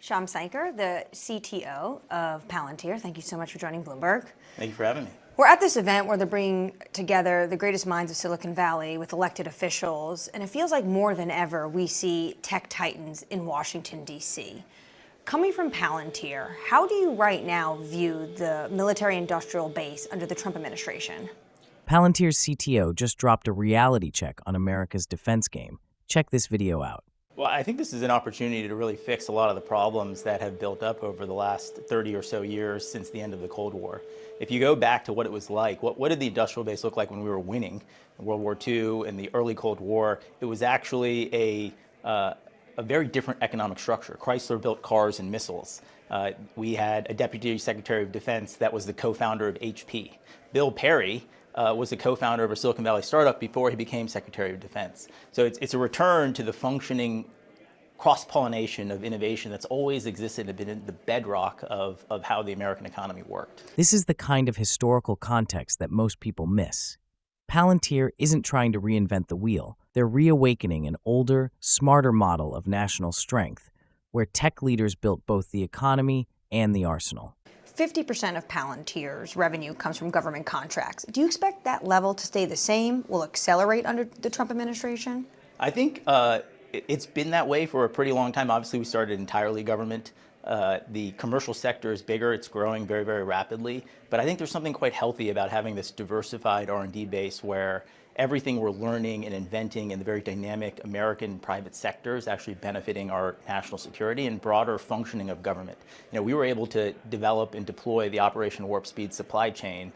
Shyam Sankar, the CTO of Palantir. Thank you so much for joining Bloomberg. Thank you for having me. We're at this event where they're bringing together the greatest minds of Silicon Valley with elected officials, and it feels like more than ever we see tech titans in Washington, D.C. Coming from Palantir, how do you right now view the military-industrial base under the Trump administration? Palantir's CTO just dropped a reality check on America's defense game. Check this video out. Well, I think this is an opportunity to really fix a lot of the problems that have built up over the last 30 or so years since the end of the Cold War. If you go back to what it was like, what did the industrial base look like when we were winning in World War II and the early Cold War? It was actually a very different economic structure. Chrysler built cars and missiles. We had a Deputy Secretary of Defense that was the co-founder of HP. Bill Perry was the co-founder of a Silicon Valley startup before he became Secretary of Defense. So it's a return to the functioning cross-pollination of innovation that's always existed and been in the bedrock of how the American economy worked. This is the kind of historical context that most people miss. Palantir isn't trying to reinvent the wheel. They're reawakening an older, smarter model of national strength, where tech leaders built both the economy and the arsenal. 50% of Palantir's revenue comes from government contracts. Do you expect that level to stay the same, will accelerate under the Trump administration? I think it's been that way for a pretty long time. Obviously, we started entirely government. The commercial sector is bigger. It's growing very, very rapidly. But I think there's something quite healthy about having this diversified R&D base where everything we're learning and inventing in the very dynamic American private sector is actually benefiting our national security and broader functioning of government. You know, we were able to develop and deploy the Operation Warp Speed supply chain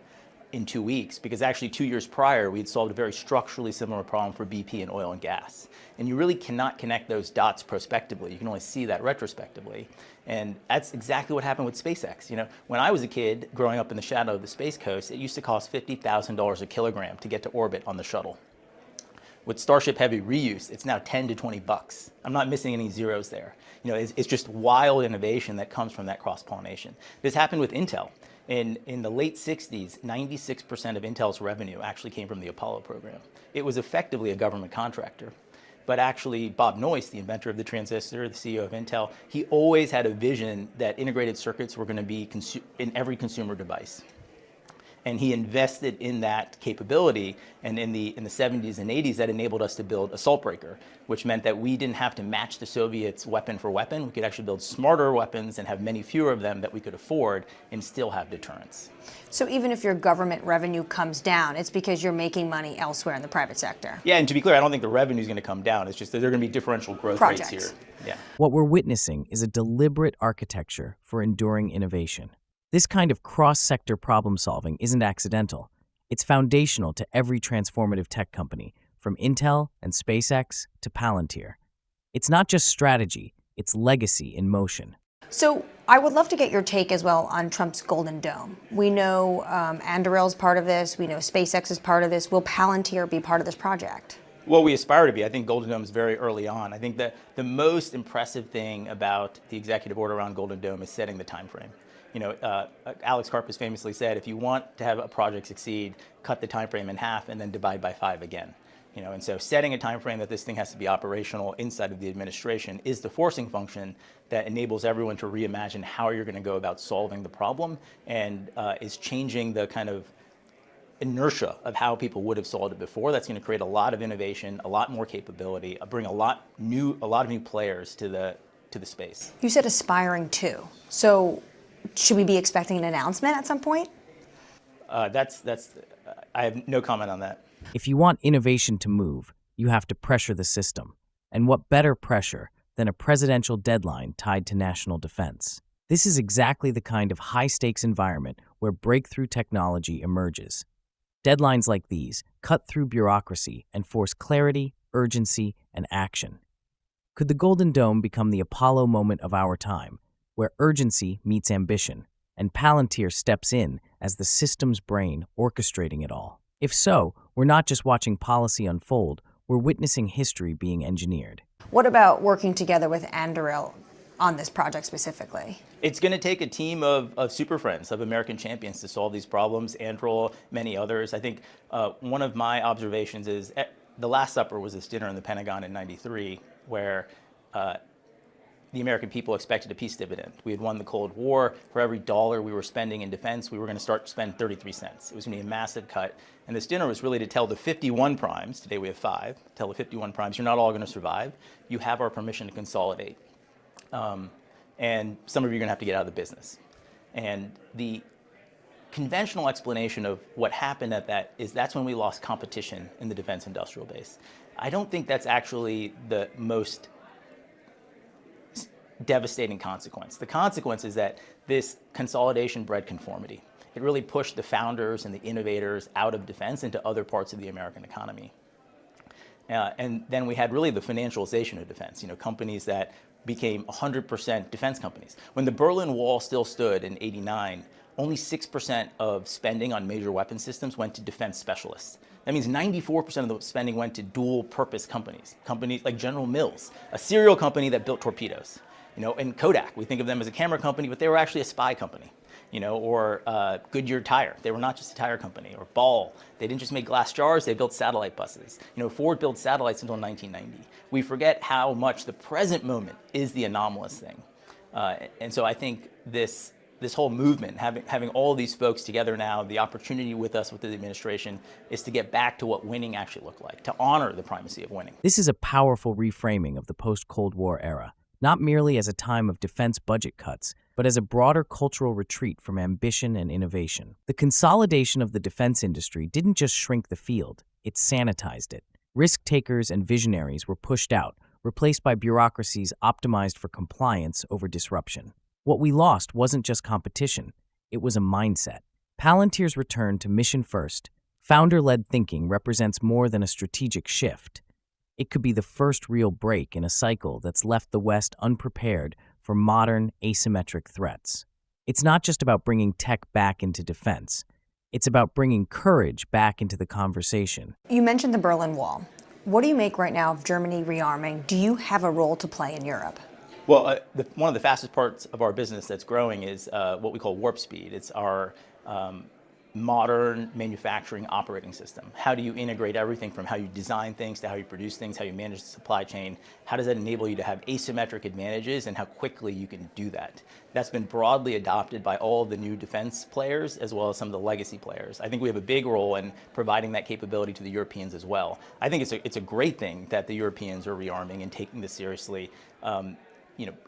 in 2 weeks because actually 2 years prior we had solved a very structurally similar problem for BP and oil and gas. And you really cannot connect those dots prospectively. You can only see that retrospectively. And that's exactly what happened with SpaceX. You know, when I was a kid growing up in the shadow of the Space Coast, it used to cost $50,000 a kilogram to get to orbit on the shuttle. With Starship Heavy reuse, it's now 10 to 20 bucks. I'm not missing any zeros there. You know, it's just wild innovation that comes from that cross-pollination. This happened with Intel. In the late 60s, 96% of Intel's revenue actually came from the Apollo program. It was effectively a government contractor. But actually, Bob Noyce, the inventor of the transistor, the CEO of Intel, he always had a vision that integrated circuits were going to be in every consumer device. And he invested in that capability, and in the 70s and 80s, that enabled us to build Assault Breaker, which meant that we didn't have to match the Soviets weapon for weapon. We could actually build smarter weapons and have many fewer of them that we could afford and still have deterrence. So even if your government revenue comes down, it's because you're making money elsewhere in the private sector? Yeah, and to be clear, I don't think the revenue is going to come down. It's just that there are going to be differential growth rates here. Yeah. What we're witnessing is a deliberate architecture for enduring innovation. This kind of cross-sector problem-solving isn't accidental. It's foundational to every transformative tech company, from Intel and SpaceX to Palantir. It's not just strategy, it's legacy in motion. So I would love to get your take as well on Trump's Golden Dome. We know Anduril's part of this. We know SpaceX is part of this. Will Palantir be part of this project? Well, we aspire to be. I think Golden Dome is very early on. I think that the most impressive thing about the executive order around Golden Dome is setting the time frame. You know, Alex Karp has famously said, if you want to have a project succeed, cut the time frame in half and then divide by 5 again. You know, and so setting a time frame that this thing has to be operational inside of the administration is the forcing function that enables everyone to reimagine how you're going to go about solving the problem, and is changing the kind of inertia of how people would have solved it before. That's going to create a lot of innovation, a lot more capability, bring a lot of new players to the space. You said aspiring to. So should we be expecting an announcement at some point? I have no comment on that. If you want innovation to move, you have to pressure the system. And what better pressure than a presidential deadline tied to national defense? This is exactly the kind of high-stakes environment where breakthrough technology emerges. Deadlines like these cut through bureaucracy and force clarity, urgency, and action. Could the Golden Dome become the Apollo moment of our time, where urgency meets ambition, and Palantir steps in as the system's brain orchestrating it all? If so, we're not just watching policy unfold, we're witnessing history being engineered. What about working together with Anduril on this project specifically? It's going to take a team of super friends, of American champions to solve these problems, Anduril, many others. I think one of my observations is the Last Supper was this dinner in the Pentagon in '93 where the American people expected a peace dividend. We had won the Cold War. For every dollar we were spending in defense, we were going to start to spend 33 cents. It was going to be a massive cut. And this dinner was really to tell the 51 primes, today we have 5, tell the 51 primes, you're not all going to survive. You have our permission to consolidate. And some of you are going to have to get out of the business. And the conventional explanation of what happened at that is that's when we lost competition in the defense industrial base. I don't think that's actually the most devastating consequence. The consequence is that this consolidation bred conformity. It really pushed the founders and the innovators out of defense into other parts of the American economy. And then we had really the financialization of defense, companies that became 100% defense companies. When the Berlin Wall still stood in '89, only 6% of spending on major weapon systems went to defense specialists. That means 94% of the spending went to dual purpose companies like General Mills, a cereal company that built torpedoes. And Kodak, we think of them as a camera company, but they were actually a spy company. Or Goodyear Tire, they were not just a tire company. Or Ball, they didn't just make glass jars, they built satellite buses. Ford built satellites until 1990. We forget how much the present moment is the anomalous thing. And so I think this whole movement, having all these folks together now, the opportunity with us, with the administration, is to get back to what winning actually looked like, to honor the primacy of winning. This is a powerful reframing of the post-Cold War era, not merely as a time of defense budget cuts, but as a broader cultural retreat from ambition and innovation. The consolidation of the defense industry didn't just shrink the field, it sanitized it. Risk-takers and visionaries were pushed out, replaced by bureaucracies optimized for compliance over disruption. What we lost wasn't just competition, it was a mindset. Palantir's return to mission first, founder-led thinking represents more than a strategic shift. It could be the first real break in a cycle that's left the West unprepared for modern, asymmetric threats. It's not just about bringing tech back into defense. It's about bringing courage back into the conversation. You mentioned the Berlin Wall. What do you make right now of Germany rearming? Do you have a role to play in Europe? Well, one of the fastest parts of our business that's growing is what we call warp speed. It's our modern manufacturing operating system. How do you integrate everything from how you design things to how you produce things, how you manage the supply chain? How does that enable you to have asymmetric advantages and how quickly you can do that? That's been broadly adopted by all of the new defense players as well as some of the legacy players. I think we have a big role in providing that capability to the Europeans as well. I think it's a great thing that the Europeans are rearming and taking this seriously.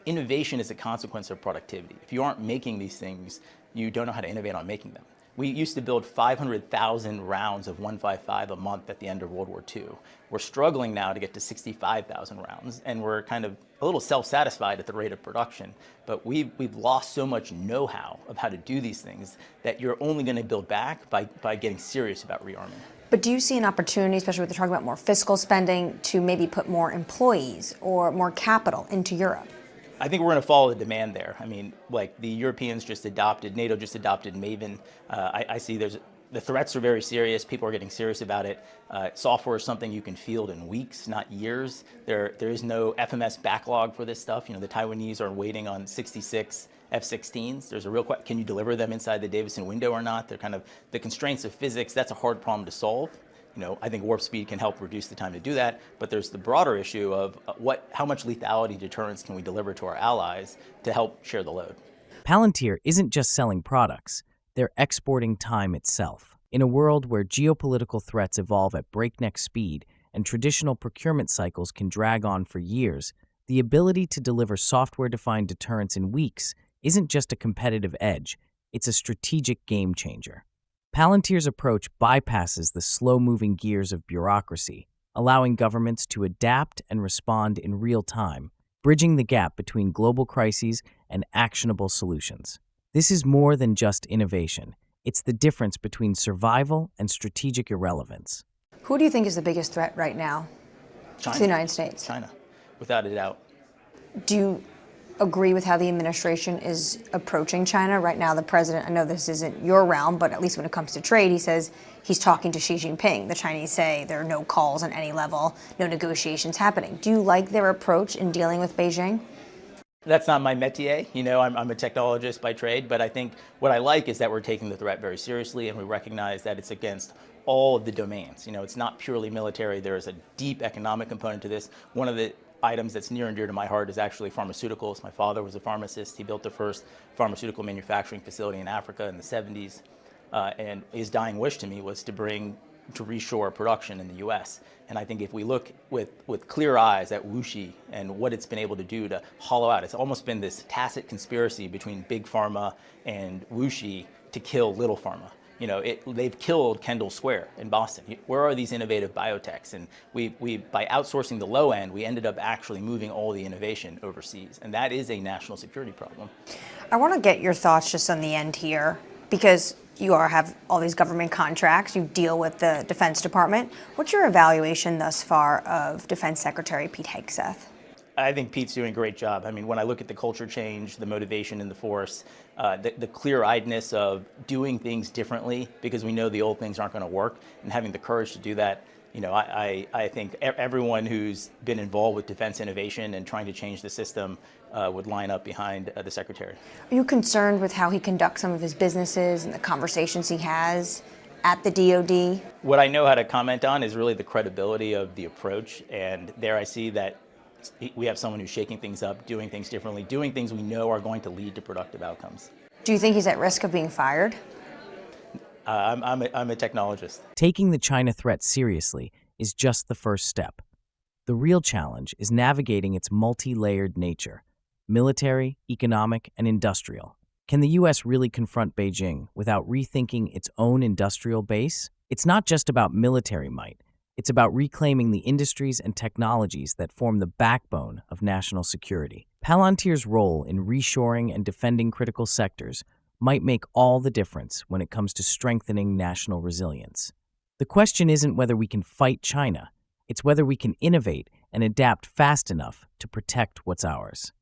Innovation is a consequence of productivity. If you aren't making these things, you don't know how to innovate on making them. We used to build 500,000 rounds of 155 a month at the end of World War II. We're struggling now to get to 65,000 rounds, and we're kind of a little self-satisfied at the rate of production. But we've lost so much know-how of how to do these things that you're only going to build back by getting serious about rearming. But do you see an opportunity, especially with the talk about more fiscal spending, to maybe put more employees or more capital into Europe? I think we're going to follow the demand there. I mean, like the Europeans just adopted, NATO just adopted Maven. I see the threats are very serious. People are getting serious about it. Software is something you can field in weeks, not years. There is no FMS backlog for this stuff. The Taiwanese are waiting on 66 F-16s. There's a real question, can you deliver them inside the Davison window or not? They're kind of the constraints of physics. That's a hard problem to solve. I think warp speed can help reduce the time to do that, but there's the broader issue of how much lethality deterrence can we deliver to our allies to help share the load. Palantir isn't just selling products, they're exporting time itself. In a world where geopolitical threats evolve at breakneck speed and traditional procurement cycles can drag on for years, the ability to deliver software-defined deterrence in weeks isn't just a competitive edge, it's a strategic game changer. Palantir's approach bypasses the slow-moving gears of bureaucracy, allowing governments to adapt and respond in real time, bridging the gap between global crises and actionable solutions. This is more than just innovation. It's the difference between survival and strategic irrelevance. Who do you think is the biggest threat right now to the United States? China, without a doubt. Do you agree with how the administration is approaching China? Right now, the president, I know this isn't your realm, but at least when it comes to trade, he says he's talking to Xi Jinping. The Chinese say there are no calls on any level, no negotiations happening. Do you like their approach in dealing with Beijing? That's not my métier. I'm a technologist by trade, but I think what I like is that we're taking the threat very seriously and we recognize that it's against all of the domains. It's not purely military. There is a deep economic component to this. One of the items that's near and dear to my heart is actually pharmaceuticals. My father was a pharmacist. He built the first pharmaceutical manufacturing facility in Africa in the 70s. And his dying wish to me was to reshore production in the U.S. And I think if we look with clear eyes at WuXi and what it's been able to do to hollow out, it's almost been this tacit conspiracy between big pharma and WuXi to kill little pharma. You know, they've killed Kendall Square in Boston. Where are these innovative biotechs? And by outsourcing the low end, we ended up actually moving all the innovation overseas. And that is a national security problem. I want to get your thoughts just on the end here, because you have all these government contracts, you deal with the Defense Department. What's your evaluation thus far of Defense Secretary Pete Hegseth? I think Pete's doing a great job. I mean, when I look at the culture change, the motivation in the force, the clear-eyedness of doing things differently because we know the old things aren't going to work, and having the courage to do that, you know, I think everyone who's been involved with defense innovation and trying to change the system would line up behind the secretary. Are you concerned with how he conducts some of his businesses and the conversations he has at the DoD? What I know how to comment on is really the credibility of the approach, and there I see that we have someone who's shaking things up, doing things differently, doing things we know are going to lead to productive outcomes. Do you think he's at risk of being fired? I'm a technologist. Taking the China threat seriously is just the first step. The real challenge is navigating its multi-layered nature: military, economic, and industrial. Can the U.S. really confront Beijing without rethinking its own industrial base? It's not just about military might. It's about reclaiming the industries and technologies that form the backbone of national security. Palantir's role in reshoring and defending critical sectors might make all the difference when it comes to strengthening national resilience. The question isn't whether we can fight China, it's whether we can innovate and adapt fast enough to protect what's ours.